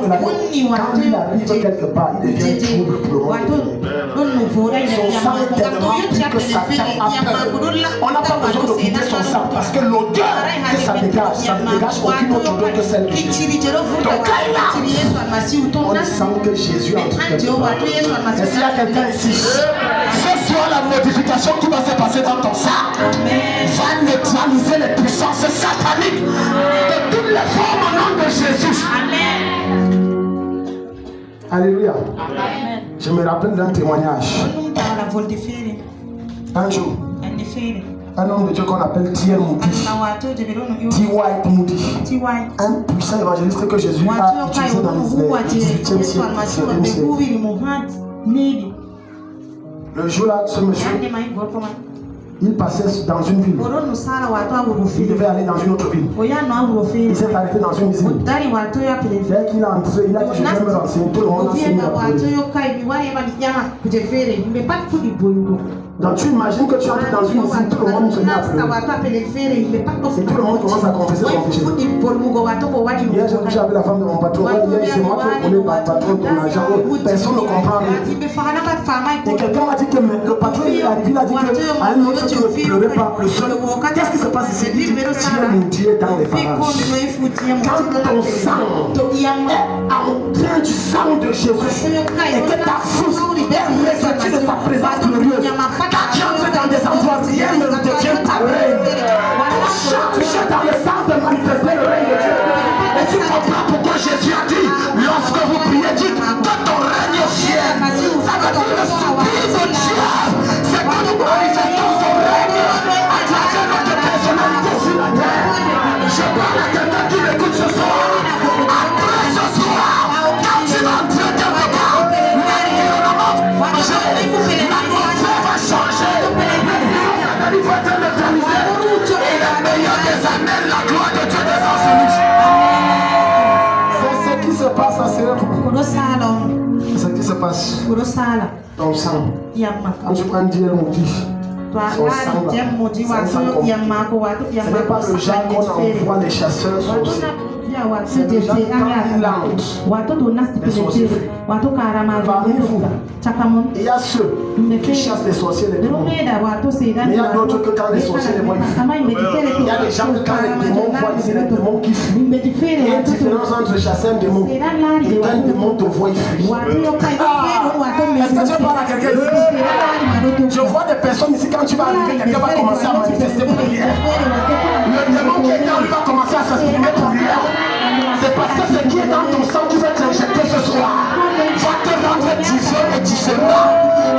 de la vie, quand il arrive quelque part, il devient trouble pour le monde. Son sang est tellement pur que Satan a peur. On n'a pas besoin de goûter son sang parce que l'odeur que ça ne dégage aucune autre odeur que celle de Jésus. Donc quand il a, on sent que Jésus entre quelque part. Et s'il y a quelqu'un ici, ce soir la modification qui va se passer dans ton sang va neutraliser les puissances sataniques de toutes les formes au nom de Jésus. Alléluia. Je me rappelle d'un témoignage. Un jour, un homme de Dieu qu'on appelle T.L. Moody, T. White Moody, un puissant évangéliste que Jésus a utilisé dans le 18e siècle, 19e siècle. Le jour-là, ce monsieur, il passait dans une ville. Il devait aller dans une autre ville. Il s'est arrêté dans une usine. Dès qu'il est entré, il a dit je vais me renseigner. Tout le monde a signé. Donc tu imagines que tu entres dans une usine, tout le monde se met à pleurer. Et tout le monde commence à confesser son péché. Hier j'ai couché avec la femme de mon patron. Hier c'est moi qui connais le patron de l'argent. Personne ne comprend rien. Et quelqu'un m'a dit que le patron est arrivé, il a dit qu'à un autre tu ne pleurais pas. Le seul. Qu'est-ce qui se passe ici? Tu es mon Dieu dans les parages. Quand ton sang est en train du sang de Jésus et que ta fousse est revêtue de sa présence glorieuse. Quand tu entres dans des endroits, rien ne devient ta règne. Cherche dans le sens de manifester le règne de Dieu. Et tu comprends pourquoi Jésus a dit, lorsque vous priez, dites que ton règne vienne. Ça veut dire le soupir de Dieu. C'est que nous manifestons son règne à travers notre personnalité sur la terre. Je parle à quelqu'un qui m'écoute ce soir. Après ce soir, quand tu vas entrer quelque part, l'atmosphère va changer. Il faut être neutralisé. Et le meilleur des années, la gloire de Dieu descend sur lui. C'est ce qui se passe à Séraph. C'est ce qui se passe dans le sang. Quand tu prends Dieu Moudi, son sang là, c'est un sang complet. Ce n'est pas le genre qu'on envoie les chasseurs sorciers. C'est des gens qui quand ils entrent, les sorciers fuient. Parmi vous, il y a ceux qui chassent les sorciers les démons. Mais il y a d'autres que quand les sorciers les voient, ils fuient. Il y a des gens que quand les démons voient, c'est les démons qui fuient. Il y a une différence entre chasser un démon et quand un démon te voit, il fuit. Est-ce que tu parles à quelqu'un ici? Je vois des personnes ici, quand tu vas arriver, quelqu'un va commencer à manifester pour rien. Le démon qui est dans lui va commencer à s'exprimer pour rien. C'est parce que ce qui est dans ton sang qui va t'injecter ce soir va te rendre divin et différent.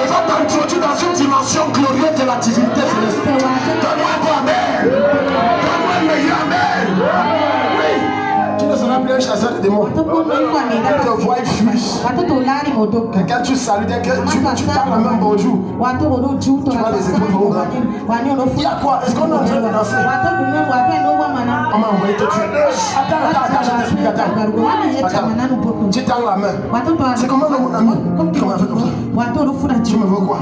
Il va t'introduire dans une dimension glorieuse de la divinité céleste. Donne-moi un bon amen. Donne-moi un meilleur amen. Oui. Tu ne seras plus un chasseur de démons. On te voit et fuit. Quelqu'un tu salues, tu parles la même bonjour. Tu vois les épaules vont grandir. Il y a quoi? Est-ce qu'on est en train de danser? On m'a envoyé te tuer. Attends, je t'explique, attends. Tu tends la main. C'est comment mon ami? Comment on fait comme ça? Tu me veux quoi?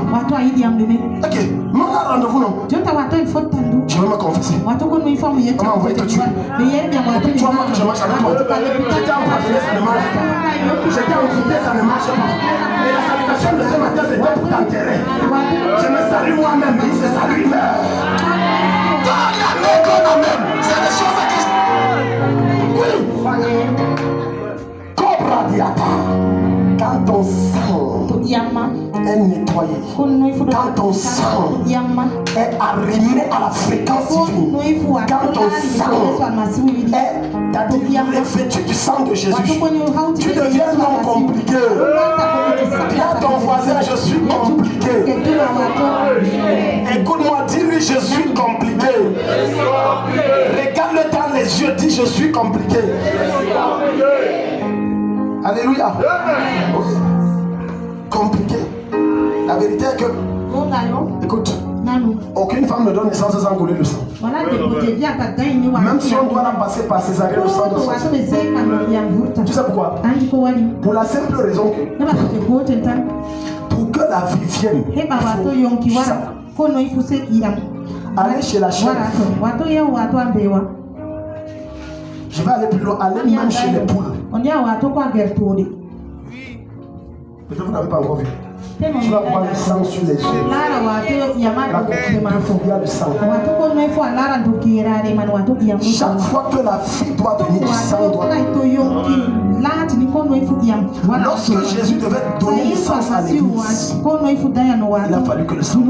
Ok, mon rendez-vous non. Je vais me confesser. On m'a envoyé te tuer. Depuis 3 mois que je marche avec toi. J'étais envoyé, ça ne marche pas. J'étais occupé, ça ne marche pas. Et la salutation de ce matin, c'était pour t'enterrer. Je me salue moi-même, il se salue lui-même. C'est des choses qui... Oui. Cobra diata. Quand ton sang est nettoyé, quand ton sang est arrimé à la fréquence divine, quand ton sang est revêtu du sang de Jésus, tu deviens non compliqué. Dis à ton voisin, je suis compliqué. Écoute-moi, dis-lui, je suis compliqué. Regarde-le dans les yeux, dis, je suis compliqué. Alléluia. Compliqué. La vérité est que, écoute, aucune femme ne donne naissance sans couler le sang. Même si on doit la passer par césarienne, le sang de sang. Tu sais pourquoi? Pour la simple raison que, pour que la vie vienne, il faut ça. Aller chez la chèvre. Je vais aller plus loin, aller même chez les poules. Peut-être vous n'avez pas encore vu. Tu vas voir le sang sur les yeux. Là, il y a le sang. Chaque fois que la fille doit venir du sang, lorsque Jésus devait donner naissance à l'église, il a fallu que le sang.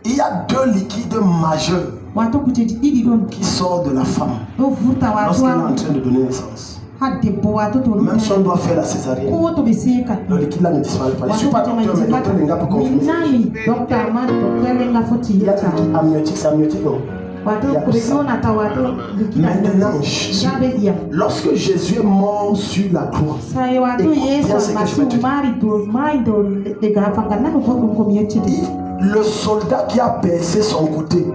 Il y a deux liquides majeurs qui sortent de la femme lorsqu'elle est en train de donner naissance. Même si on doit faire la césarienne, le liquide là ne disparaît pas. Je ne suis pas docteur, mais docteur Lenga peut confirmer. Il y a amniotique, c'est amniotique, non? Maintenant, lorsque Jésus est mort sur la croix, écoute bien ce que je vais te dire. Le soldat qui a percé son côté,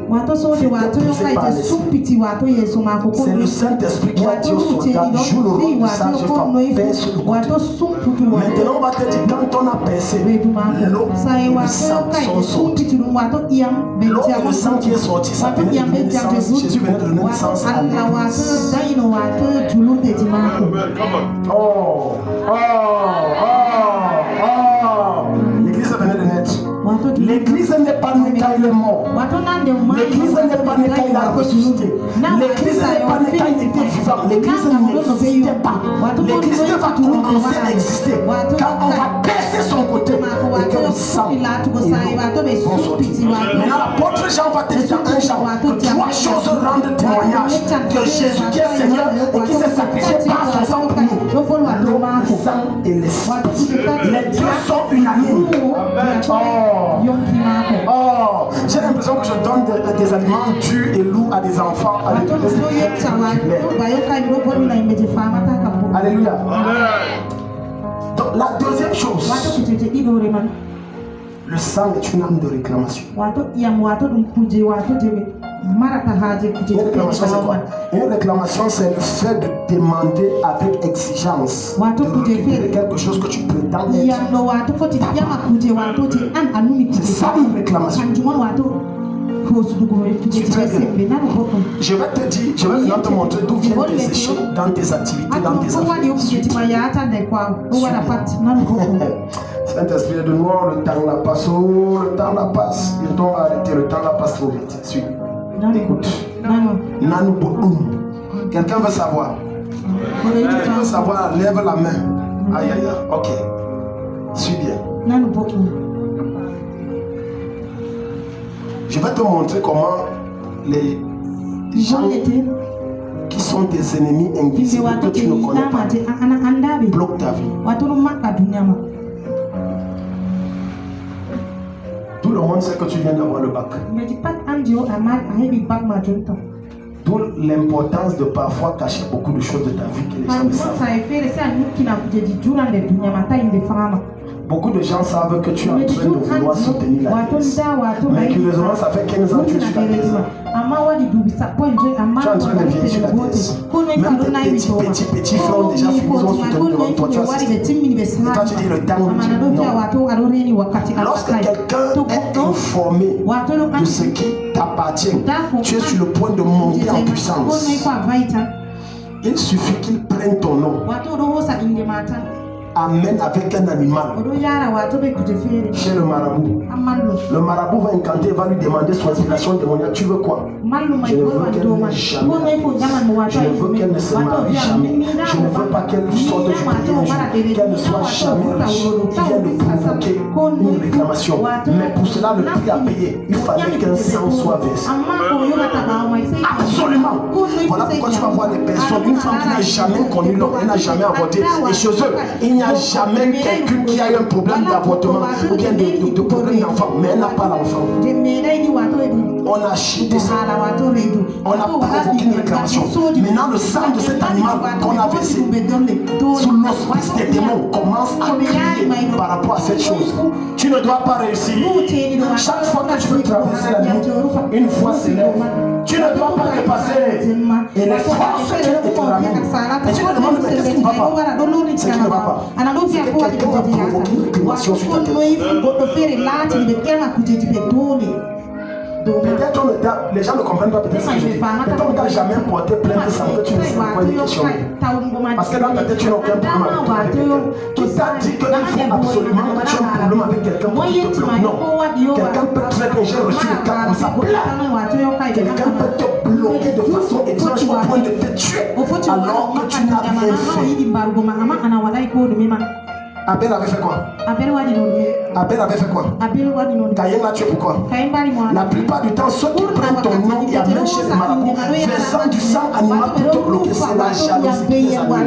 c'est le Saint-Esprit qui a dit au soldat, joue le rôle de sage-femme, perce le côté. Maintenant, on va te dire, quand on a percé, l'eau et le sang sont sortis. L'eau et le sang qui est sorti, ça venait de donner naissance. Jésus venait de donner naissance à l'église. L'église venait de naître. L'église n'est pas née quand il est mort. L'église n'est pas née quand il a ressuscité. L'église n'est pas née quand il était vivant. L'église n'existait pas. L'église va commencer à exister quand on va percer son côté et que le sang et l'eau vont sortir. Maintenant, l'apôtre Jean va te dire dans 1 Jean que 3 choses rendent témoignage que Jésus qui est Seigneur et qui s'est sacrifié par son sang pour nous. L'eau, le sang et l'esprit. Les deux sont unanimes. J'ai l'impression que je donne des aliments durs et lourds à des enfants. Alléluia. Donc la deuxième chose, le sang est une arme de réclamation. Une réclamation, c'est le fait de demander avec exigence de récupérer quelque chose que tu prétends être. C'est ça une réclamation. Je vais te dire, je vais maintenant te montrer d'où viennent tes échecs dans tes activités, dans tes affaires. Saint-Esprit de noir, le temps la passe, le temps la passe. Le temps va arrêter, le temps la passe trop vite. Suis. Écoute. Nanou Bodoum. Quelqu'un veut savoir? Quelqu'un veut savoir? Lève la main. Aïe aïe aïe. Ok. Suis bien. Je vais te montrer comment les gens qui sont tes ennemis invisibles que tu ne connais pas bloquent ta vie. Tout le monde sait que tu viens d'avoir le bac. D'où l'importance de parfois cacher beaucoup de choses de ta vie que les gens ne savent. Beaucoup de gens savent que tu es en train de vouloir soutenir la thèse. Mais curieusement, ça fait 15 ans que tu es sur la thèse. Tu es en train de vieillir sur la thèse. Même tes petits frères ont déjà fini, ils ont soutenu devant toi. Tu as assisté. Et toi, tu dis le temps de Dieu. Non. Lorsque quelqu'un est informé de ce qui t'appartient, tu es sur le point de monter en puissance. Il suffit qu'il prenne ton nom. Amène avec un animal chez le marabout. Le marabout va incanter, va lui demander son inspiration démoniaque. Tu veux quoi? Je ne veux qu'elle n'ait jamais. Je ne veux qu'elle ne se marie jamais. Je ne veux pas qu'elle sorte du pays un jour. Qu'elle ne soit jamais riche. Il vient de provoquer une réclamation. Mais pour cela, le prix à payer, il fallait qu'un sang soit versé. Absolument. Voilà pourquoi tu vas voir des personnes, une femme qui n'a jamais connu l'homme, elle n'a jamais avorté. Et chez eux, il n'y a jamais quelqu'un qui a eu un problème d'avortement ou bien de problème d'enfant, mais elle n'a pas l'enfant. On a acheté ça. On a provoqué une réclamation. Maintenant, le sang de cet animal qu'on a versé sous l'hospice des démons commence à crier par rapport à cette chose. Tu ne dois pas réussir. Chaque fois que tu veux traverser la limite, une fois s'élève. Tu ne dois pas dépasser. Et les forces qui te ramènent. Et tu te demandes, mais qu'est-ce qui ne va pas? Ce qui ne va pas. C'est que quelqu'un va provoquer une réclamation sur ta tête. Peut-être les gens ne comprennent pas peut-être ce que je dis. Peut-être on t'a jamais porté plainte sans que tu ne sais quoi il est question. Parce que dans ta tête tu n'as aucun problème avec quelqu'un. Qui t'a dit qu'il faut absolument que tu aies un problème avec quelqu'un pour qu'il te bloque? Non. Quelqu'un peut très bien, j'ai reçu le cas comme ça. Quelqu'un peut te bloquer de façon étrange au point de te tuer alors que tu n'as rien fait. Abel avait fait quoi? Abel avait fait quoi? Caïn l'a tué pourquoi? La plupart du temps, ceux qui prennent ton nom et amènent chez les marabouts, versant du sang animal pour te bloquer, c'est la jalousie des animaux.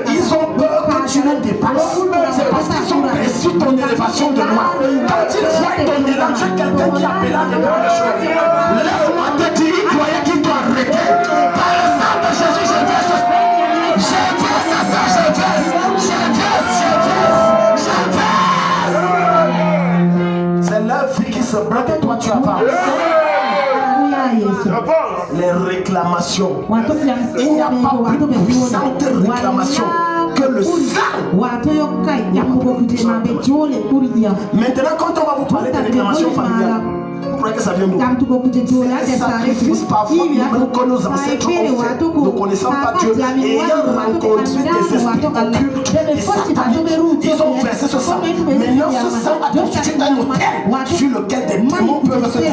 Ils ont peur que tu ne dépasses. C'est parce qu'ils ont perçu ton élévation de moi. Quand ils voient ton élan, tu es quelqu'un qui appelle des grandes choses. Laisse-moi te dire, il croyait qu'il doit arrêter. Par le sang de Jésus, je verse ça, c'est leur vie qui se bloque et toi tu avances. Les réclamations. Il n'y a pas plus puissante réclamation que le sang. Maintenant, quand on va vous parler de réclamation familiale, vous croyez que ça vient d'où? C'est un sacrifice parfois même que nos ancêtres ont fait, ne connaissant pas Dieu, et ayant rencontré des esprits occultes et sataniques. Ils ont versé ce sang. Maintenant, ce sang a constitué un autel sur lequel des démons peuvent se tenir.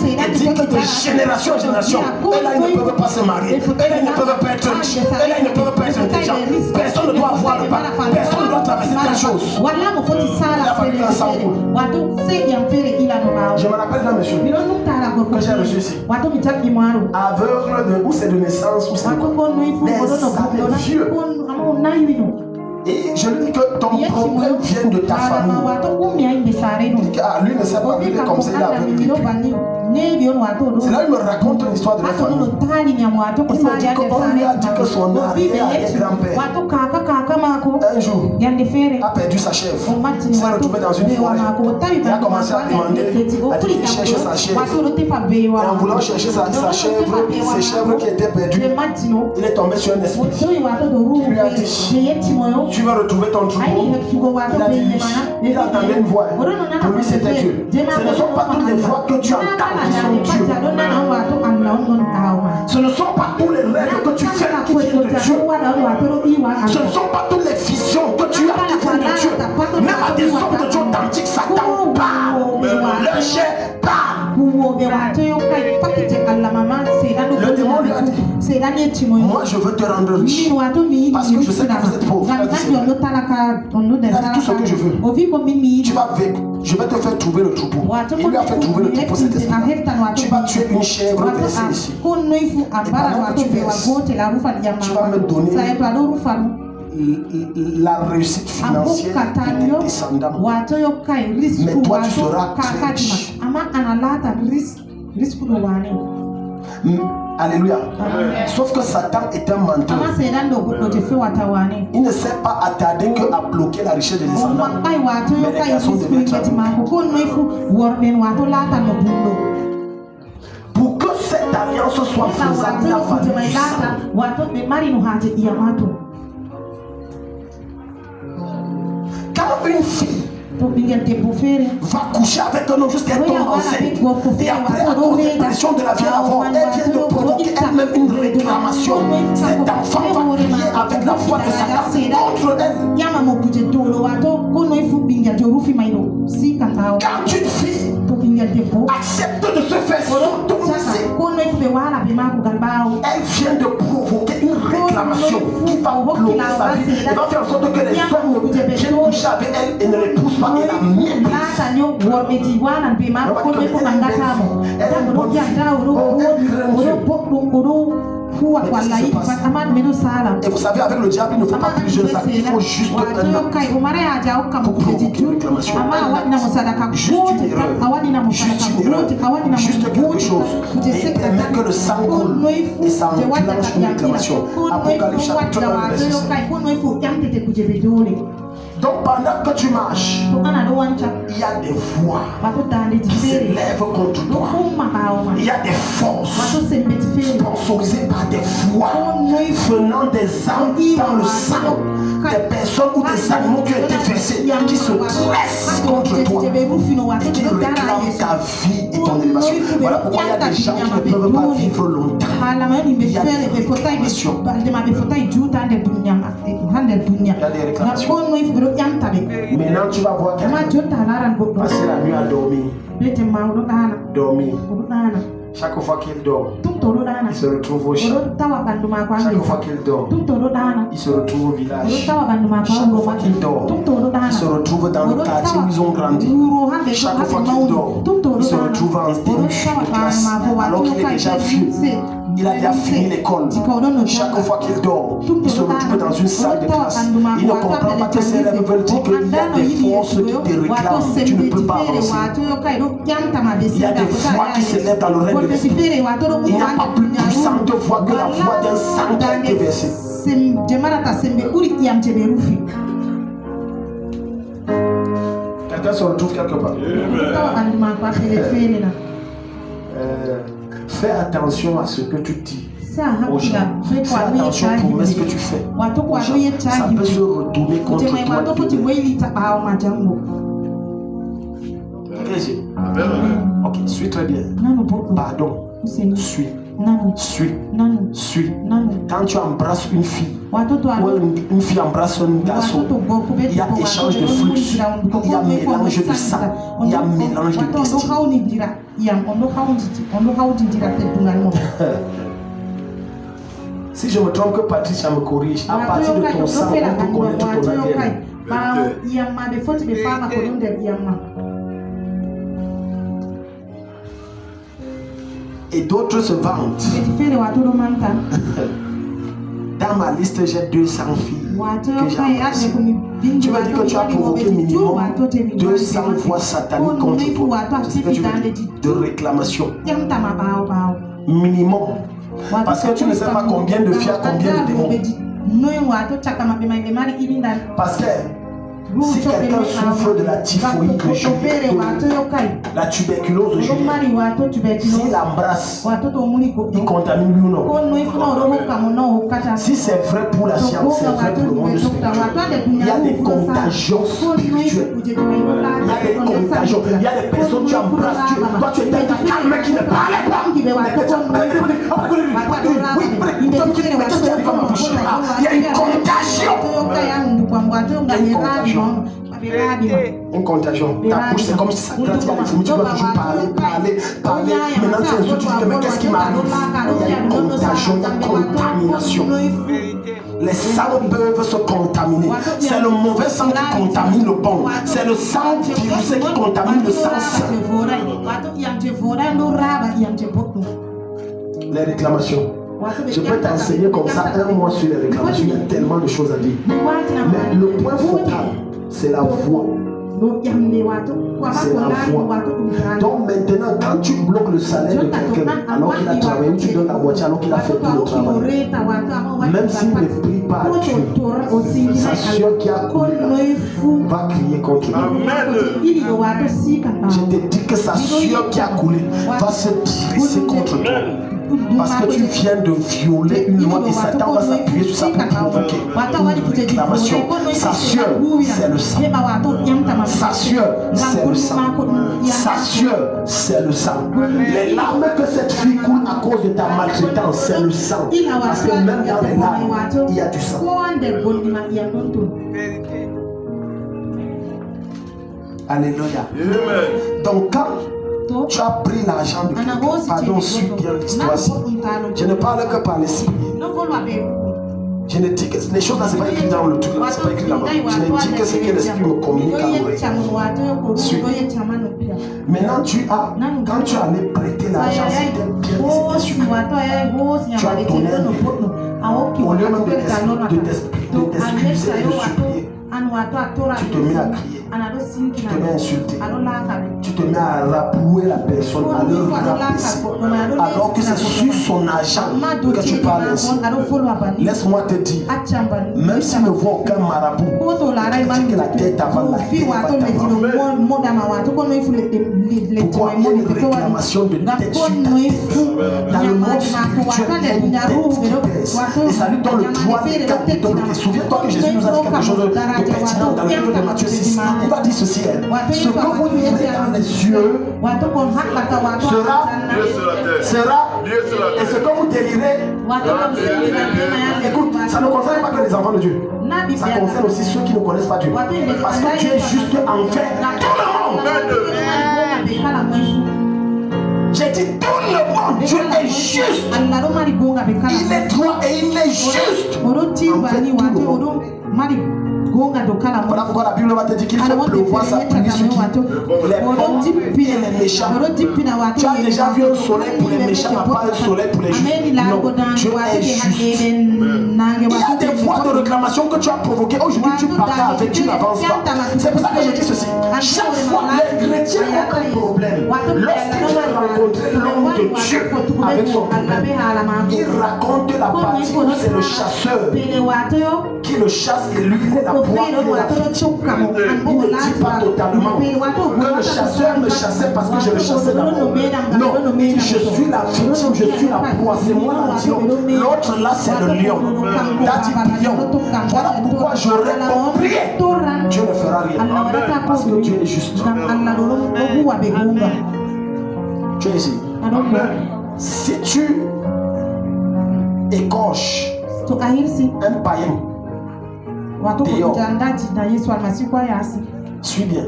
Et dit que de génération en génération, eux là, ils ne peuvent pas se marier, eux là, ils ne peuvent pas être riches, eux là, ils ne peuvent pas être intelligents. Personne ne doit avoir le pas, personne ne doit traverser telle chose. Il a fallu un sang pour. Je me rappelle d'un monsieur que j'ai reçu ici. Aveugle de, ou c'est de naissance ou c'est des vieux. Et je lui dis que ton problème vient de ta famille. Il dit lui ne sait pas vivre comme ça, il est aveugle. C'est là qu'il me raconte une histoire de la famille. Il m'a dit qu'on lui a dit que son arrière-grand-père un jour a perdu sa chèvre. Il s'est retrouvé dans une forêt. Il a commencé à demander à dire qu'il cherche sa chèvre. Et en voulant chercher sa chèvre, ses chèvres qui étaient perdues, il est tombé sur un esprit. Il lui a dit, tu vas retrouver ton troupeau. Il a dit oui. Il entendait une voix. Pour lui c'était Dieu. Ce ne sont pas toutes les voix que tu entends qui sont Dieu. Ce ne sont pas tous les rêves que tu fais qui viennent de Dieu. Ce ne sont pas toutes les visions que tu as qui viennent de Dieu. Même à des hommes de Dieu authentiques, Satan parle. Le chien parle. Le démon lui a dit, moi je veux te rendre riche parce que je sais que vous êtes pauvre. Il a dit tout ce que je veux. Tu vas avec, je vais te faire trouver le troupeau. Il lui a fait trouver le troupeau, cet esprit. Tu vas tuer une chèvre versée ici. Et pendant que tu verses, tu vas me donner la réussite financière de tes descendants. Mais toi tu seras très riche. Alléluia. Sauf que Satan est un menteur. Il ne s'est pas attardé qu'à bloquer la richesse des descendants. Mais les garçons devaient être pour que cette alliance soit faisable, il a fallu du sang. Quand une fille va coucher avec un homme jusqu'à tomber enceinte, et après, à cause des pressions de la vie avant, elle vient de provoquer elle-même une réclamation. Cet enfant va crier avec la voix de Satan contre elle. Quand une fille accepte de se faire sodomiser, elle vient de provoquer une réclamation qui va bloquer sa vie. Elle va faire en sorte que les hommes viennent coucher avec elle et ne les poussent pas et la méprisent. Et vous savez, avec le diable, il ne faut pas plusieurs actes. Il faut juste un acte pour provoquer une réclamation. Juste une erreur, juste quelque chose. Et il permet que le sang coule et ça enclenche une réclamation. Apocalypse chapitre 1, verset 5. Donc pendant que tu marches, il y a des voix qui s'élèvent contre toi. Il y a des forces sponsorisées par des voix venant des âmes dans le sang, des personnes ou des animaux qui ont été versés, qui se dressent contre toi et qui réclament ta vie et ton élévation. Voilà pourquoi il y a des gens qui ne peuvent pas vivre longtemps. Il y a des réclamations. Maintenant tu vas voir quelqu'un passer la nuit à dormir. Chaque fois qu'il dort, il se retrouve au champ. Chaque fois qu'il dort, il se retrouve au village. Chaque fois qu'il dort, il se retrouve dans le quartier où ils ont grandi. Chaque fois qu'il dort, il se retrouve en début de classe alors qu'il est déjà vieux. Il a déjà fini l'école. Chaque fois qu'il dort, il se retrouve dans une salle de classe. Il ne comprend pas que ces élèves veulent dire qu'il y a des forces qui te réclament. Tu ne peux pas avancer. Il y a des voix qui s'élèvent dans l'oreille de l'esprit. Il n'y a pas plus puissante voix que la voix d'un sang qui a été versé. Quelqu'un se retrouve quelque part. Fais attention à ce que tu dis aux gens. Fais attention pour ce que tu fais aux gens. Ça peut se retourner contre toi. Ok, suis très bien. Pardon. Suis. Quand tu embrasses une fille, ou une fille embrasse un garçon, il y a échange de flux, il y a mélange de sang, il y a mélange de destin. Si je me trompe, que Patricia me corrige, à partir de ton sang, on peut connaître ton ADN. Et d'autres se vantent. Dans ma liste, j'ai 200 filles que j'ai embrassées. Tu veux dire que tu as provoqué minimum 200 voix sataniques contre toi. C'est ce que tu veux dire, de réclamation. Minimum. Parce que tu ne sais pas combien de filles, combien de démons. Parce que si quelqu'un souffre de la typhoïde de juillet, la tuberculose de juillet, s'il embrasse, il contamine lui ou non. Si c'est vrai pour la science, c'est vrai pour le monde spirituel. Il y a des contagions spirituelles. Il y a des contagions. Il y a des personnes que tu embrasses. Toi, tu es un mec qui ne parlait pas. Il y a une contagion. Une contagion. Ta bouche, c'est comme si ça gratte, il y a des fourmis, tu dois toujours parler. Maintenant, tu insultes, tu dis, mais qu'est-ce qui m'arrive? Il y a une contagion, il y a une contamination. Les sangs peuvent se contaminer. C'est le mauvais sang qui contamine le bon. C'est le sang virusé qui contamine le sang sain. Les réclamations. Je peux t'enseigner comme ça un mois sur les réclamations. Il y a tellement de choses à dire. Mais le point focal, c'est la voix. C'est la voix. Donc maintenant, quand tu bloques le salaire de quelqu'un alors qu'il a travaillé, tu donnes la moitié alors qu'il a fait tout le travail. Même s'il ne prie pas à Dieu, sa soeur qui a coulé là va crier contre lui. Je te dis que sa soeur qui a coulé va se dresser contre toi. Parce que tu viens de violer une loi et Satan va s'appuyer sur ça pour provoquer une réclamation. Sa sueur, c'est le sang. Sa sueur, c'est le sang. Sa sueur, c'est le sang. Les larmes que cette fille coule à cause de ta maltraitance, c'est le sang. Parce que même dans les larmes, il y a du sang. Alléluia. Donc quand tu as pris l'argent de quelqu'un, pardon, suis bien l'histoire-ci. Je ne parle que par l'esprit. Je ne dis que les choses là, c'est pas écrit dans le truc là, c'est pas écrit là-bas. Je ne dis que ce que l'esprit me communique à l'oreille. Suis. Maintenant, quand tu allais prêter l'argent, c'était bien spécifique. Tu as donné un livre. Au lieu même de t'excuser et de supplier, tu te mets à crier, tu te mets à insulter, tu te mets à rapouer la personne, à le rabaisser, alors que c'est sur son argent que tu parles ainsi. Laisse-moi te dire, même s'il ne voit aucun marabout, que la tête avant la tête. Pourquoi il y a une réclamation de tête sur ta tête? Dans le monde spirituel, il y a une tête qui pèse. Et ça lui donne le droit de capter. Souviens-toi que Jésus nous a dit quelque chose de pertinent dans le livre de Matthieu 6. Il va dire ceci: ce que vous lirez dans les yeux sera et ce que vous délirez. Écoute, ça ne concerne pas que les enfants de Dieu. Ça concerne aussi ceux qui ne connaissent pas Dieu. Parce que Dieu est juste envers tout le monde. J'ai dit tout le monde. Dieu est juste. Il est droit et il est juste envers tout le monde. Voilà pourquoi la Bible va te dire qu'il faut pleuvoir sa pluie sur qui? Les bons et les méchants. Tu as déjà vu un soleil pour les méchants, mais pas un soleil pour les justes. Non, Dieu est juste. Il y a des voies de réclamation que tu as provoquées. Aujourd'hui, tu parles avec, tu n'avances pas. C'est pour ça que je dis ceci. Chaque fois, les chrétiens ont un problème. Lorsqu'ils ont rencontré l'homme de Dieu avec son problème, il raconte la partie où c'est le chasseur qui le chasse et lui, il est la proie et la victime. Il ne dit pas totalement que le chasseur me chassait parce que je le chassais d'abord. Non, il dit je suis la victime, je suis la proie, c'est moi l'antilope. L'autre là, c'est le lion. T'as dit lion. Voilà pourquoi j'aurais compris. Dieu ne fera rien. Parce que Dieu est juste. Tu es ici. Si tu écorches un païen, suis bien.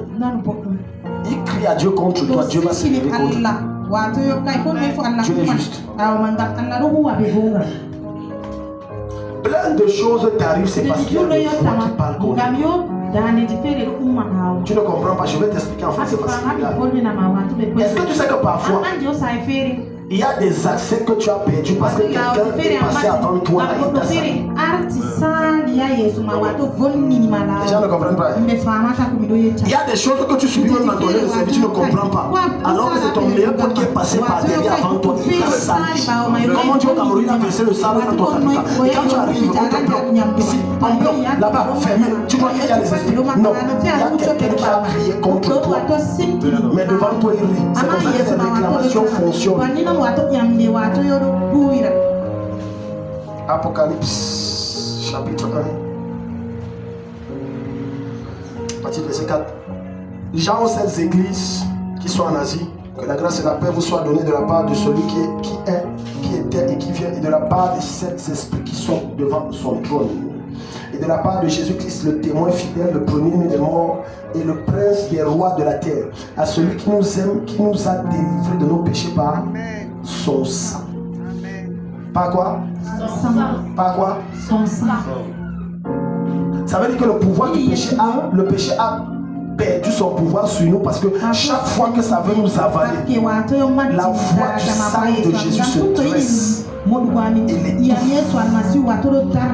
Il crie à Dieu contre toi, Dieu va se lever contre toi. Dieu est juste. Plein de choses t'arrivent, c'est parce qu'il y a des fois qui parlent contre toi. Tu ne comprends pas, je vais t'expliquer en français parce que est-ce que tu sais que parfois il y a des accès que tu as perdus parce que quelqu'un est passé avant toi et t'a salué. Les gens ne comprennent pas. Il y a des choses que tu subis même dans ton lieu de service, tu ne comprends pas. Alors que c'est ton meilleur pote qui est passé par derrière avant toi et t'a salué. Comment Dieu au Cameroun a versé le sable dans ton habitat. Et quand tu arrives, on te bloque. Ici, on bloque, là-bas, fermé. Tu crois qu'il y a des esprits? Non, il y a quelqu'un qui a crié contre toi. Mais devant toi, il rit. C'est comme ça que ces réclamations fonctionnent. Apocalypse, chapitre 1, partie verset 4. Jean aux 7 églises qui sont en Asie, que la grâce et la paix vous soient données de la part de celui qui était et qui vient, et de la part des 7 esprits qui sont devant son trône, et de la part de Jésus-Christ, le témoin fidèle, le premier-né des morts et le prince des rois de la terre, à celui qui nous aime, qui nous a délivrés de nos péchés par son sang. Par quoi? Son sang. Par quoi? Son sang. Ça veut dire que le pouvoir du péché a perdu son pouvoir sur nous parce que chaque fois que ça veut nous avaler, la voix du sang de Jésus se dresse.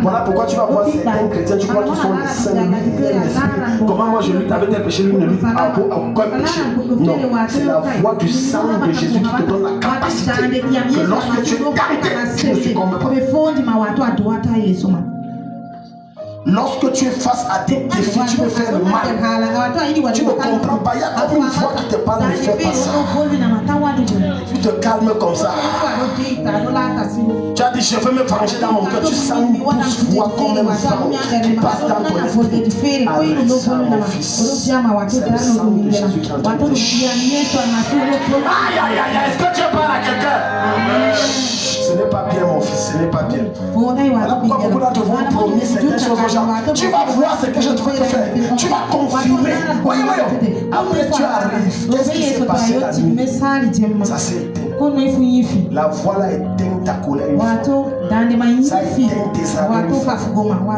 Voilà pourquoi tu vas voir certains chrétiens, tu crois qu'ils sont les saints, comment moi je lutte avec tel péché, lui ne lutte pas aucun péché. Non, c'est la voix du sang de Jésus qui te donne la capacité que lorsque tu es tenté, tu ne succombes pas. Lorsque tu es face à des défis, tu veux faire le mal. Tu ne comprends pas. Il y a comme une voix qui te parle, ne fais pas ça. Tu te calmes comme ça. Tu as dit, je veux me venger dans mon cœur. Tu sens une douce voix comme un vent qui passe dans ton esprit. Arrête ça, mon fils. C'est le sang de Jésus qui est en train de te chier. Aïe, aïe, aïe, est-ce que tu parles à quelqu'un? Ce n'est pas bien, mon fils, ce n'est pas bien. Alors pourquoi beaucoup d'entre vous ont promis certaines choses aux gens? Tu vas voir ce que je te fais faire. Tu vas confirmer. Voyez, voyez. Après tu arrives. Qu'est-ce qui s'est passé la nuit? Ça s'est éteint. La voix là éteint ta colère. Ça éteint tes arrêts.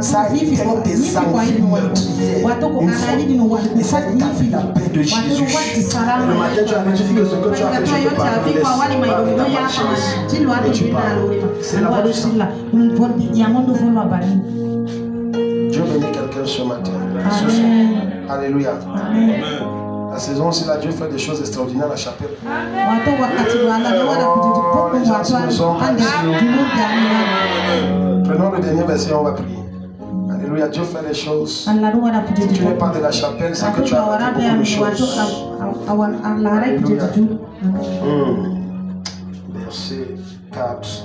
Ça éteint tes envies meurtrières. Et ça établit la paix de Jésus. Et le matin tu arrives, tu dis que ce que tu as fait, je peux pas. C'est la voix du sang. Dieu bénit quelqu'un ce matin. Alléluia. La saison aussi, là, Dieu fait des choses extraordinaires à la chapelle. Prenons le dernier verset, on va prier. Alléluia, Dieu fait des choses. Si tu n'es pas de la chapelle, c'est que tu as raté beaucoup de choses. Alléluia. Verset 4.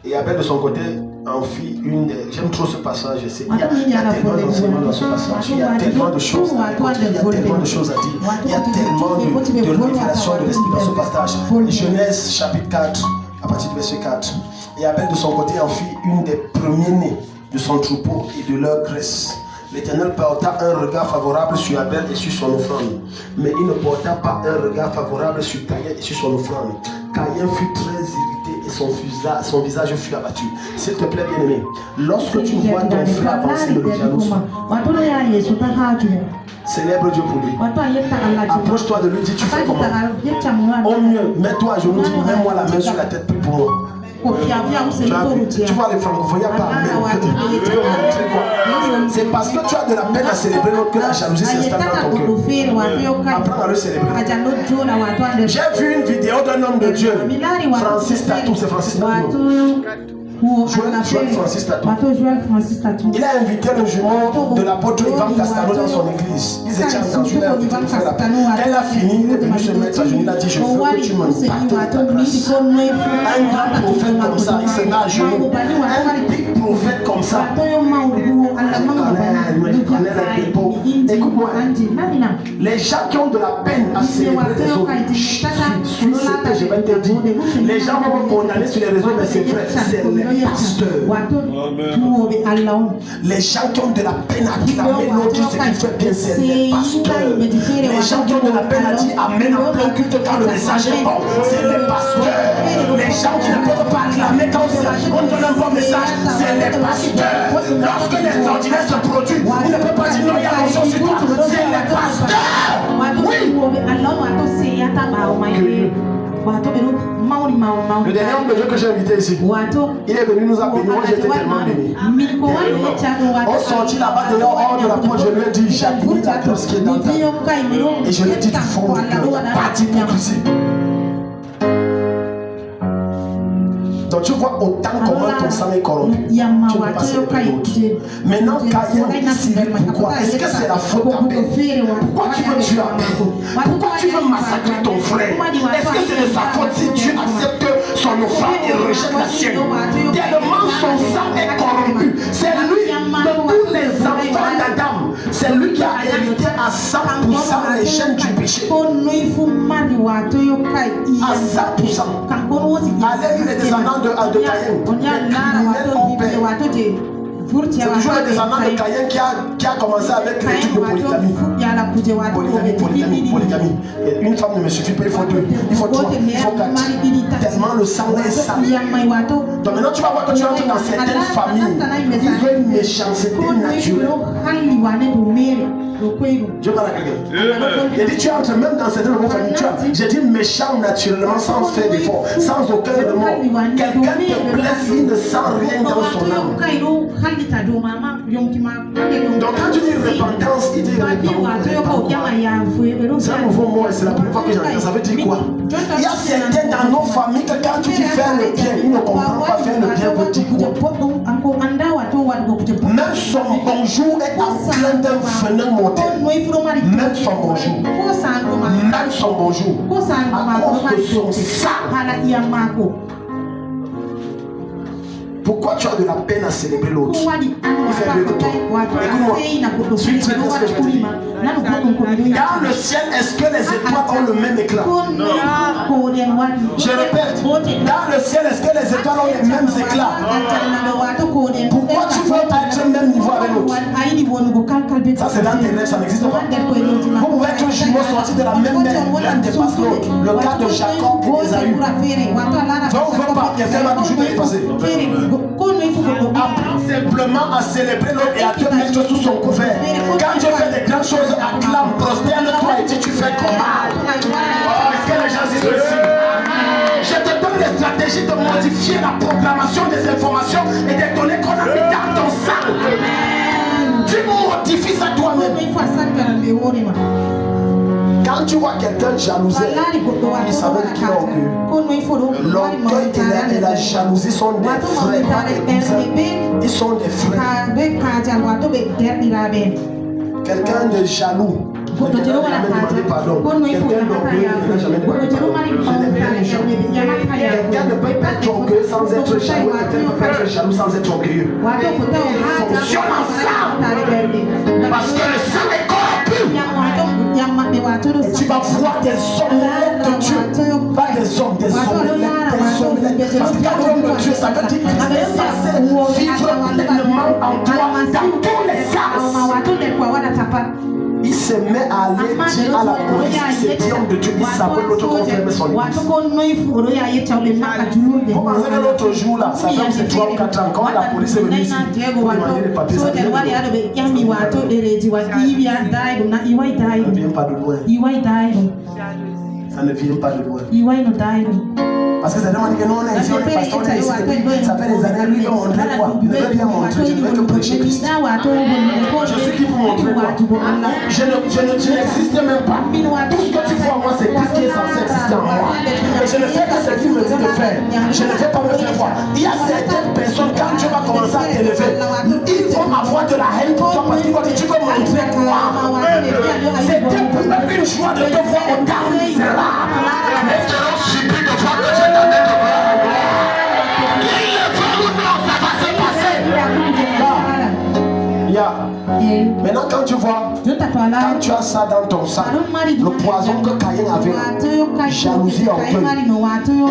Et Abel de son côté en fit une des... J'aime trop ce passage, je sais. Il y a tellement d'enseignements dans ce passage. Il y a tellement de choses à écouter. Il y a tellement de choses à dire. Il y a tellement de révélations de l'esprit dans ce passage. Genèse chapitre 4, à partir du verset 4. Et Abel de son côté en fit une des premiers-nés de son troupeau et de leur graisse. L'Éternel porta un regard favorable sur Abel et sur son offrande. Mais il ne porta pas un regard favorable sur Caïn et sur son offrande. Caïn fut très irrité et son visage fut abattu. S'il te plaît, bien-aimé, lorsque tu vois ton frère avancer, ne le jalouse pas. Célèbre Dieu pour lui. Approche-toi de lui, dis tu fais comment? Au mieux, mets-toi à genoux, dis mets-moi la main sur la tête, prie pour moi. Tu vois les francophones, il n'y a pas même. C'est parce que tu as de la peine à célébrer l'autre que la jalousie s'installe dans ton cœur. Apprends à le célébrer. J'ai vu une vidéo d'un homme de Dieu, Francis Tatou, c'est Francis Tatou. Francis Tatou. Il a invité le jumeau de l'apôtre Ivan Castano dans son église. Ils étaient entendus, il a invité le frère. Quand il a fini, il est venu se mettre à genoux. Il a dit, je veux que tu me partes de ta grâce. Un grand prophète comme ça, il se met à genoux. Un big prophète comme ça. Écoute-moi, les gens qui ont de la peine à célébrer les autres, je vais te dire, les gens vont me condamner sur les réseaux, mais c'est vrai, c'est les pasteurs. Les gens qui ont de la peine à clamer l'autre, ce qu'il fait bien, c'est les pasteurs. Les gens qui ont de la peine à dire amen en plein culte quand le message est bon, c'est les pasteurs. Les gens qui ne peuvent pas clamer quand on donne un bon message, c'est les pasteurs. Lorsque l'extraordinaire se produit, il ne peut pas dire non, il y a quelque chose sur toi, c'est les pasteurs. Oui. Le dernier homme de Dieu que j'ai invité ici, il est venu nous appeler. Moi j'étais tellement béni. On sortit là-bas dehors hors de la porte, je lui ai dit j'admire la grâce qui est dans ta vie. Et je lui ai dit du fond du cœur, pas d'hypocrisie. Donc tu vois autant comment ton sang est corrompu. Tu ne peux pas célébrer l'autre. Maintenant Caïn ici, pourquoi? Est-ce que c'est la faute d'Abel? Pourquoi tu veux tuer Abel? Pourquoi tu veux massacrer ton frère? Est-ce que c'est de sa faute si Dieu accepte son offrande et rejette la sienne? Tellement son sang est corrompu. C'est lui de tous les enfants d'Adam. C'est lui qui a hérité à 100% les chaînes du péché. À 100%. Allez, les descendants de Caïn, les criminels ont payé. C'est toujours les descendants de Caïn qui a commencé avec le truc de polygamie. Polygamie. Et une femme ne me suffit pas, il faut deux, il faut trois, il faut quatre. Tellement le sang est sale. Donc maintenant tu vas voir que tu entres dans certaines familles. Ils veulent une méchanceté naturelle. Dieu parle à quelqu'un. Il dit tu entres même dans certaines familles. J'ai dit méchant naturellement sans faire d'effort, sans aucun remords. Quelqu'un te blesse, il ne sent rien dans son âme. Donc quand tu dis repentance, il dit repentance. C'est un nouveau mot et c'est la première fois que j'entends. Ça veut dire quoi? Il y a certains dans nos familles que quand tu dis faire le bien, ils ne comprennent pas faire le bien veut dire quoi. Même son bonjour est en plein d'un venin mortel. Même son bonjour. Même son bonjour. À cause de son sang. Pourquoi tu as de la peine à célébrer l'autre? Il fait mieux que toi. Écoute-moi. Suis très bien ce que je vais te dire. Dans le ciel, est-ce que les étoiles ont le même éclat? Je répète. Dans le ciel, est-ce que les étoiles ont les mêmes éclats? Pourquoi tu veux être au même niveau avec l'autre? Ça c'est dans tes rêves, ça n'existe pas. Vous pouvez être jumeaux sortis de la même mère. L'un dépasse l'autre. Le cas de Jacob et d'Ésaü. Donc on ne veut pas, quelqu'un va toujours te dépasser. Apprends simplement à célébrer l'autre et à te mettre sous son couvert. Quand Dieu fait des grandes choses, acclame, prosterne-toi et dis tu fais comment? Oh, est-ce que les gens disent ceci? Je te donne les stratégies de modifier la programmation des informations et des données qu'on a mis dans ton sang. Tu Quand tu vois quelqu'un jalousé, il savait qu'il a orgueilleux. L'orgueil et la jalousie sont des frères, pas des cousins. Ils sont des frères. Quelqu'un de jaloux ne peut jamais demander pardon. Quelqu'un d'orgueilleux ne peut jamais demander pardon. Quelqu'un ne peut pas être orgueilleux sans être jaloux. Quelqu'un ne peut pas être jaloux sans être orgueilleux. Ils fonctionnent ensemble. Parce que le sang est corrompu. Et tu vas voir des omelettes de Dieu. Pas des hommes, des omelettes. Parce que quand l'homme de Dieu, ça veut dire qu'il est censé vivre pleinement en toi dans tous les sens. Il se met à aller dire à la police, c'est qui homme de Dieu, il s'appelle l'autre qu'on ferme son église. Vous pensez que l'autre jour là, ça fait c'est 3 ou 4 ans, quand la police est venue ici pour demander les papiers, ça ne vient pas de loin. Ça ne vient pas de loin. Parce que ça demande que nous on est ici, on est pasteur, on est ici depuis, ça fait des années, lui il veut montrer quoi? Il ne veut rien montrer, je ne veux que prêcher Christ. Je suis qui pour montrer quoi? Je n'existe même pas. Tout ce que tu vois en moi, c'est Christ qui est censé exister en moi. Et je ne fais que ce qu'il me dit de faire. Je ne vais pas me faire voir. Il y a certaines personnes, quand tu vas commencer à t'élever, ils vont avoir de la haine pour toi parce qu'ils vont dire tu veux montrer quoi? C'était pour eux une joie de te voir autant misérable. Mais je leur supplie de voir que je t'amène de voir. Il le veut ou non, ça va se passer. Maintenant quand tu vois, quand tu as ça dans ton sang, le poison que Caïn avait, jalousie, orgueil,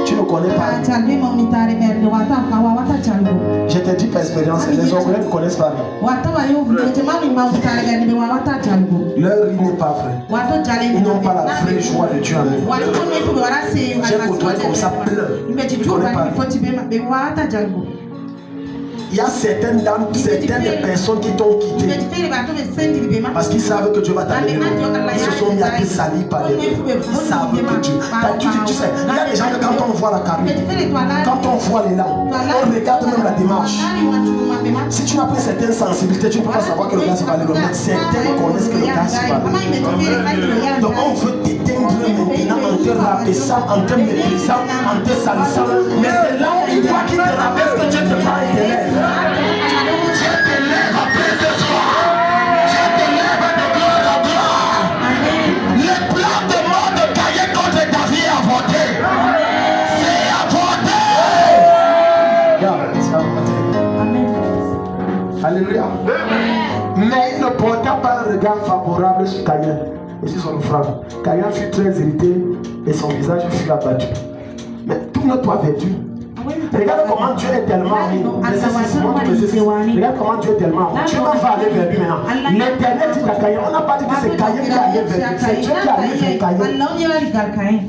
tu ne connais pas. Je te dis par expérience, les orgueils ne connaissent pas. Leur vie n'est pas vraie. Ils n'ont pas la vraie joie de Dieu en eux. J'ai côtoyé comme ça plein. Tu ne connais pas. Il y a certaines personnes qui t'ont quitté parce qu'ils savent que Dieu va t'amener. Ils se sont mis à te salir par les mains. Ils savent que Dieu. Tu sais, il y a des gens que quand on voit la carrière, quand on voit les lampes, on regarde même la démarche. Si tu n'as pas une certaine sensibilité, tu ne peux pas savoir que le gars va aller le mettre. Certains connaissent que le gars va aller. Donc on veut t'éteindre maintenant en te rabaissant, en te méprisant, en te salissant. Mais c'est là où il voit qu'il te rabaisse que Dieu te parle et t'élève. Dieu t'élève après ce soir. Dieu t'élève de gloire en gloire. Le plan de mort de Caïn contre ta vie est avorté. C'est avorté. C'est avorté. Alléluia. Mais il ne porta pas un regard favorable sur Caïn et sur son frère. Caïn fut très irrité et son visage fut abattu. Mais tout ne doit vertu. Regarde comment Dieu est tellement amour. Regarde comment Dieu est tellement amour. Dieu va aller vers lui maintenant. L'éternel dit à Caïn. On n'a pas dit que c'est Caïn qui est allé vers lui. C'est Dieu qui est allé vers Caïn.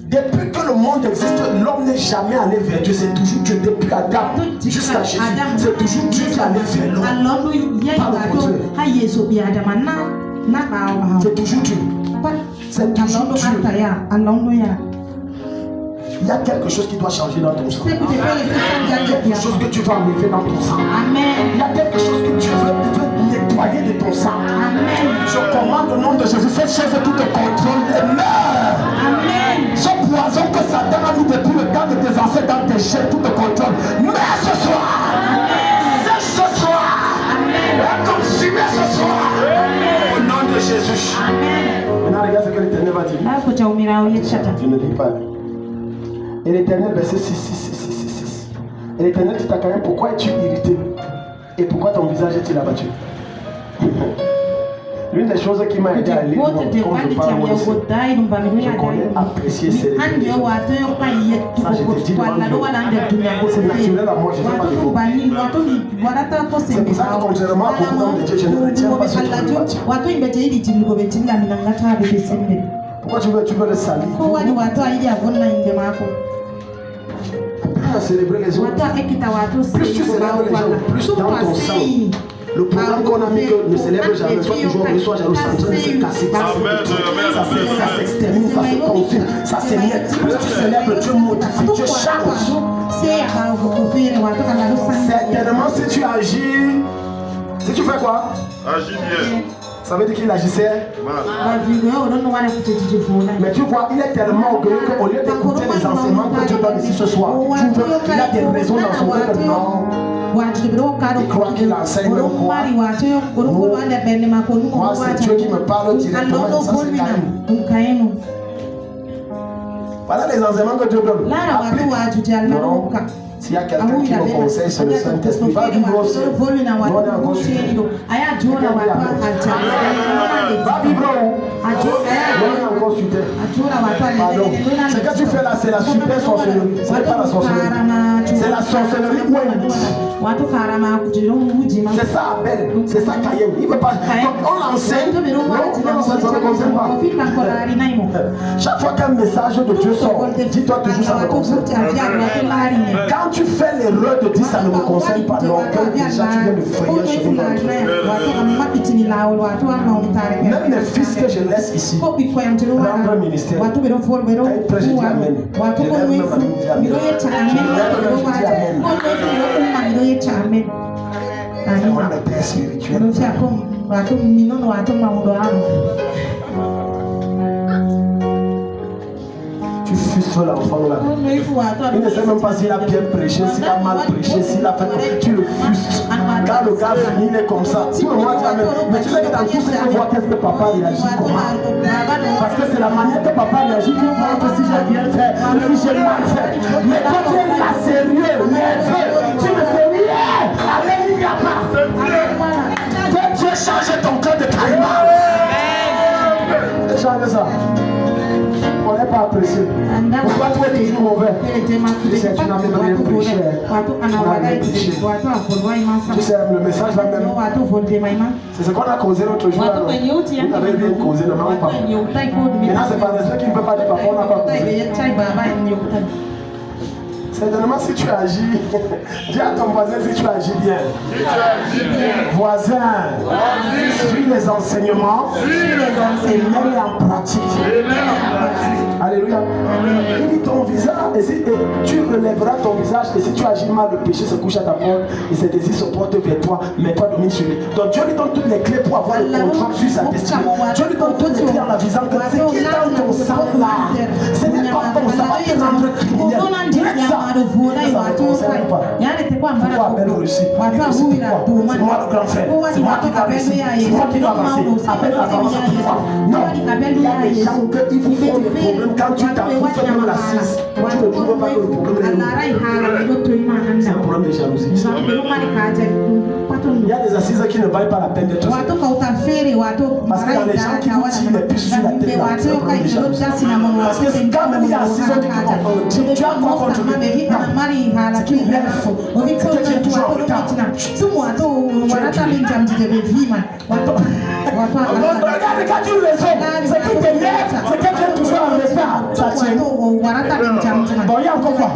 Depuis que le monde existe, l'homme n'est jamais allé vers Dieu. C'est toujours Dieu. Depuis Adam jusqu'à Jésus, c'est toujours Dieu qui est allé vers l'homme. Pas le contraire. C'est toujours Dieu. C'est toujours Dieu. Il y a quelque chose qui doit changer dans ton sang. Il y a quelque chose que tu vas enlever dans ton sang. Il y a quelque chose que tu veux nettoyer de ton sang. Je commande au nom de Jésus, cette chose qui te contrôle et meurt. Ce poison que Satan a mis depuis le temps de tes ancêtres dans tes chaînes, tout te contrôle. Meurs ce soir. Sèche ce soir. Consumé ce soir. Au nom de Jésus. Maintenant regarde ce que l'Éternel va dire. Je ne dis pas. Et l'Éternel, verset 6. Et l'Éternel dit à Caïn, pourquoi es-tu irrité? Et pourquoi ton visage est-il abattu? L'une des choses qui m'a aidé à lire quand je parle moi aussi, je connais apprécier ces livres. Ça, je te dis devant Dieu. C'est naturel à moi, je ne fais pas de mots. C'est pour ça que contrairement à beaucoup d'hommes de Dieu, je ne retiens pas ce que je veux dire. Pourquoi tu veux le salir? À célébrer les autres. Plus tu célèbres les gens, plus dans ton sang. Le programme qu'on a mis que ne célèbre jamais, soit toujours soit jaloux, ça se casse, ça s'extermine, ça se consume, ça s'émiette. Plus tu célèbres, Dieu modifie, Dieu change. Certainement, si tu agis Si tu fais quoi? Agis bien. Ça veut dire qu'il agissait Mal. Mais tu vois, il est tellement orgueilleux qu'au lieu d'écouter les enseignements que Dieu donne ici ce soir, tu veux, il a des raisons dans son cœur que non. Il croit qu'il enseigne même quoi. Moi, c'est Dieu qui me parle directement. Ça, c'est Caïn. Voilà les enseignements que Dieu donne. Non. S'il y a quelqu'un qui me conseille sur le Saint-Esprit, va vivre aussi. Va vivre où? Pardon. Ce que tu fais là, c'est la super sorcellerie. Ce n'est pas la sorcellerie. C'est la sorcellerie ouïe. C'est ça Abel, c'est ça Caïn. Il veut pas. Donc on l'enseigne. Non, ça ne concerne pas. Chaque fois qu'un message de Dieu sort, dis-toi toujours ça me concerne. Quand tu fais l'erreur de dire ça ne me concerne pas, donc déjà tu viens de frayer un chemin dans le trou. Même les fils que je laisse ici, rendre un ministère, quand ils prêchent, je dis Amen. Je lève même ma main, je dis Amen. Je dis Amen. C'est moi le père spirituel. Tu frustres l'enfant là. Il ne sait même pas s'il a bien prêché, s'il a mal prêché, s'il a fait. Tu le frustres. Quand le gars finit, il est comme ça. Tout le monde dit Amen. Mais tu sais que dans tout ce qu'on voit, qu'est-ce que papa réagit comment? Parce que c'est la manière que papa réagit qui voit que si j'ai bien fait, si j'ai mal fait. Mais quand tu es là sérieux, nerveux, tu ne fais rien. Alléluia pas. Que Dieu change ton cœur de caïman. Change ça. On n'est pas apprécié. Pourquoi tu es toujours mauvais? Tu sais, tu n'as même rien prêché. Tu n'as rien prêché. Tu sais, le message là même. C'est ce qu'on a causé l'autre jour. Là, vous avez bien causé, non, papa. Maintenant, c'est pas respect qu'il ne peut pas dire papa, on n'a pas causé. Certainement, si tu agis, dis à ton voisin si tu agis bien. Voisin, suis les enseignements et mets-les en pratique. Alléluia. Il dit ton visage, et tu relèveras ton visage, et si tu agis mal, le péché se couche à ta porte, et ses désirs se portent vers toi, mais toi domine sur lui. Donc Dieu lui donne toutes les clés pour avoir le contrôle sur sa destinée. Dieu lui donne toutes les clés en avisant que ce qui est dans ton sang là, ce n'est pas ton sang, va te rendre criminel. Pourquoi Abel réussit? C'est moi le grand frère. C'est moi qui dois réussir. C'est moi qui dois avancer. Abel avance. Non. Il y a des gens qui vous font des problèmes quand tu t'approuves même l'assise. Tu ne trouves pas que le problème est c'est un problème de jalousie. Il y a des assises qui ne valent pas la peine d'être faites. Parce que dans les gens qui vous tirent les puces sur la tête, c'est un problème de jalousie. Parce que quand même il y a assises qui disent tu as quoi contre lui? C'est qu'il lève. C'est que tu es toujours en retard. Regarde quand tu raisonnes, c'est qu'il t'énerve, c'est que tu es toujours en retard. Ça tient. Bon, il y a encore quoi?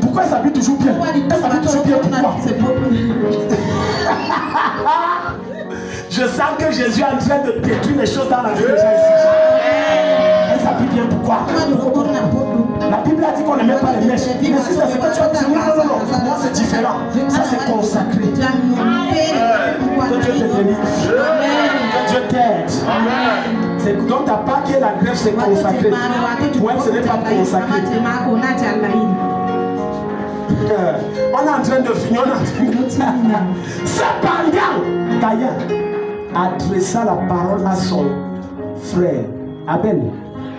Pourquoi elle s'habille toujours bien? Elle s'habille toujours bien, pourquoi? Je sens que Jésus est en train de détruire les choses dans la vie des gens ici. Elle s'habille bien, pourquoi? La Bible a dit qu'on ne met pas les mèches. Mais si c'est ce que tu as dit, non. Moi c'est différent. Ça c'est consacré. Que Dieu te bénisse. Que Dieu t'aide. C'est donc ta part qui est la grève, c'est consacré. Pour elle, ce n'est pas consacré. On est en train de finir, on est en train de finir. Cependant, Caïn adressa la parole à son frère Abel.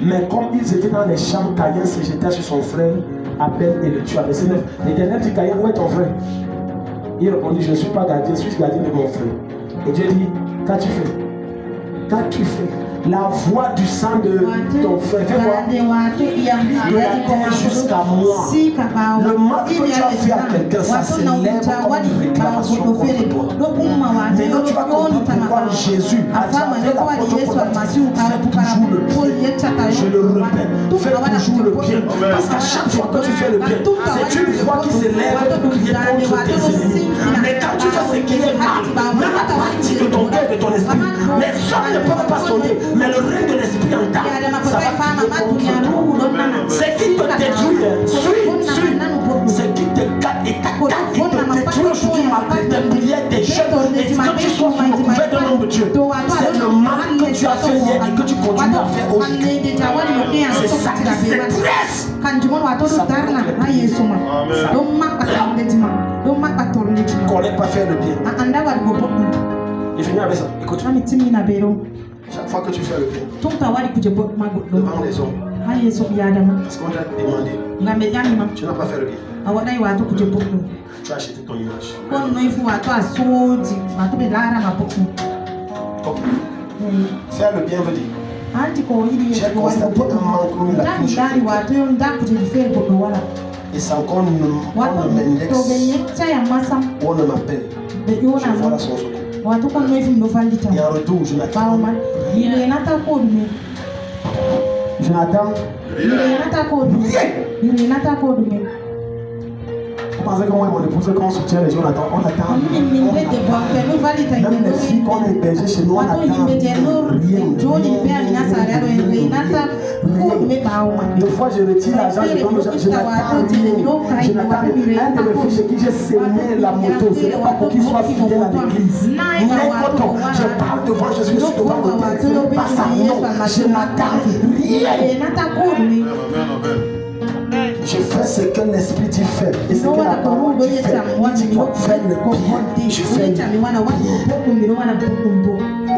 Mais comme ils étaient dans les champs, Caïn se jeta sur son frère Abel et le tua. Verset 9. L'Éternel dit Caïn, où est ton frère? Il répondit, je ne suis pas gardien, je suis gardien de mon frère. Et Dieu dit, qu'as-tu fait? Qu'as-tu fait? La voix du sang de ton frère, fais quoi? De la terre jusqu'à moi. Le mal que tu as fait à quelqu'un, ça s'élève comme une réclamation contre toi. Maintenant tu vas comprendre pourquoi Jésus a dit l'apôtre Paul a dit, fais toujours le bien. Je le répète, fais toujours le bien. Parce qu'à chaque fois que tu fais le bien, c'est une voix qui s'élève pour crier contre tes ennemis. Mais quand tu fais ce qui est mal, même à partir de ton cœur et de ton esprit, les hommes ne peuvent pas sonner. Mais le règne de l'esprit en toi, ça va crier contre toi. Ce qui te détruit, suis. Ce qui te gâte et te détruit aujourd'hui malgré tes connais pas faire le bien. Et finis avec ça. Écoute. Chaque fois que tu fais le bien devant les hommes, parce qu'on t'a demandé, tu n'as pas fait le bien. Tu as acheté ton image. Faire le bien veut dire. J'ai constaté un manque où il a touché. Et c'est encore on m'indexe, on m'appelle. Je vois la son secours. Et en retour, je n'attends. Je n'attends rien. Vous pensez que moi et mon épouse, quand on soutient les gens, on attend. Même les filles qu'on a hébergées chez nous, on attend rien. Des fois, je retire l'argent, je donne aux gens, je n'attends rien. Je n'attends rien. Un de mes fils chez qui j'ai semé la moto, ce n'est pas pour qu'il soit fidèle à l'église. Mais quand je parle devant Jésus, je suis devant le Père, ce n'est pas ça, non. Je n'attends rien. Je fais ce que l'esprit dit faire. Et ce que la parole dit faire. Il dit quoi? Faire le bien. Je fais le bien.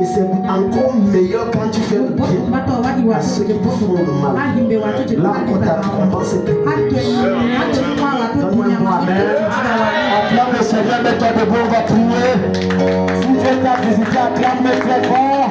Et c'est encore meilleur quand tu fais le bien à ceux qui te font le mal. Là encore ta récompense est plus grande. Donne-moi un mot, amen. Acclame le Seigneur, mets-toi debout, on va prier. Si Dieu t'a visité, acclame-le très fort.